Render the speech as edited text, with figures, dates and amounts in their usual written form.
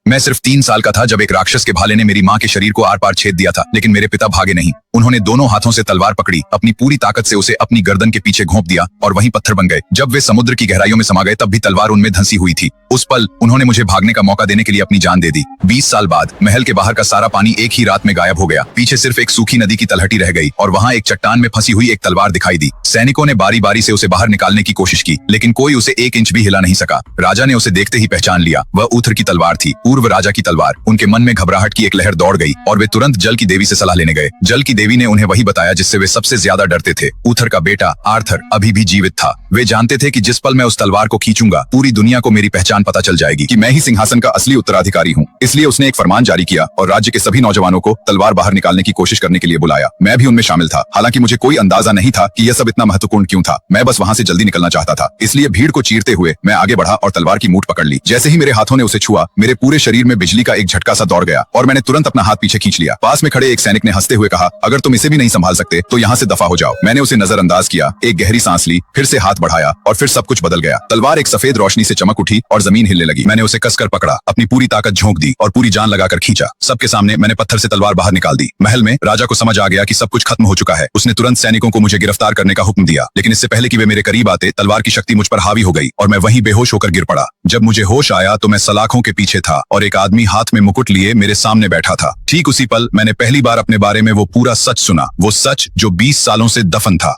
मैं सिर्फ 3 साल का था जब एक राक्षस के भाले ने मेरी माँ के शरीर को आर पार छेद दिया था, लेकिन मेरे पिता भागे नहीं। उन्होंने दोनों हाथों से तलवार पकड़ी, अपनी पूरी ताकत से उसे अपनी गर्दन के पीछे घोंप दिया और वहीं पत्थर बन गए। जब वे समुद्र की गहराइयों में समा गए तब भी तलवार उनमें धंसी हुई थी। उस पल उन्होंने मुझे भागने का मौका देने के लिए अपनी जान दे दी। 20 साल बाद महल के बाहर का सारा पानी एक ही रात में गायब हो गया। पीछे सिर्फ एक सूखी नदी की तलहटी रह गई और वहाँ एक चट्टान में फंसी हुई एक तलवार दिखाई दी। सैनिकों ने बारी बारी से उसे बाहर निकालने की कोशिश की, लेकिन कोई उसे 1 इंच भी हिला नहीं सका। राजा ने उसे देखते ही पहचान लिया, वह ऊथर की तलवार थी, पूर्व राजा की तलवार। उनके मन में घबराहट की एक लहर दौड़ गई और वे तुरंत जल की देवी से सलाह लेने गए। जल की देवी ने उन्हें वही बताया जिससे वे सबसे ज्यादा डरते थे। ऊथर का बेटा आर्थर अभी भी जीवित था। वे जानते थे कि जिस पल मैं उस तलवार को खींचूंगा पूरी दुनिया को मेरी पहचान पता चल जाएगी कि मैं ही सिंहासन का असली उत्तराधिकारी हूँ। इसलिए उसने एक फरमान जारी किया और राज्य के सभी नौजवानों को तलवार बाहर निकालने की कोशिश करने के लिए बुलाया। मैं भी उनमें शामिल था। हालांकि मुझे कोई अंदाजा नहीं था कि यह सब इतना महत्वपूर्ण क्यों था। मैं बस वहां से जल्दी निकलना चाहता था, इसलिए भीड़ को चीरते हुए मैं आगे बढ़ा और तलवार की मूठ पकड़ ली। जैसे ही मेरे हाथों ने उसे छुआ, मेरे पूरे शरीर में बिजली का एक झटका सा दौड़ गया और मैंने तुरंत अपना हाथ पीछे खींच लिया। पास में खड़े एक सैनिक ने हंसते हुए कहा, अगर तुम इसे भी नहीं संभाल सकते तो यहाँ से दफा हो जाओ। मैंने उसे नजरअंदाज किया, एक गहरी सांस ली, फिर से हाथ बढ़ाया और फिर सब कुछ बदल गया। तलवार एक सफेद रोशनी से चमक उठी और जमीन हिलने लगी। मैंने उसे कसकर पकड़ा, अपनी पूरी ताकत झोंक दी और पूरी जान लगाकर खींचा। सबके सामने मैंने पत्थर से तलवार बाहर निकाल दी। महल में राजा को समझ आ गया कि सब कुछ खत्म हो चुका है। उसने तुरंत सैनिकों को मुझे गिरफ्तार करने का हुक्म दिया, लेकिन इससे पहले कि वे मेरे करीब आते, तलवार की शक्ति मुझ पर हावी हो गई और मैं वहीं बेहोश होकर गिर पड़ा। जब मुझे होश आया तो मैं सलाखों के पीछे था और एक आदमी हाथ में मुकुट लिए मेरे सामने बैठा था। ठीक उसी पल मैंने पहली बार अपने बारे में वो पूरा सच सुना, वो सच जो 20 सालों से दफन था।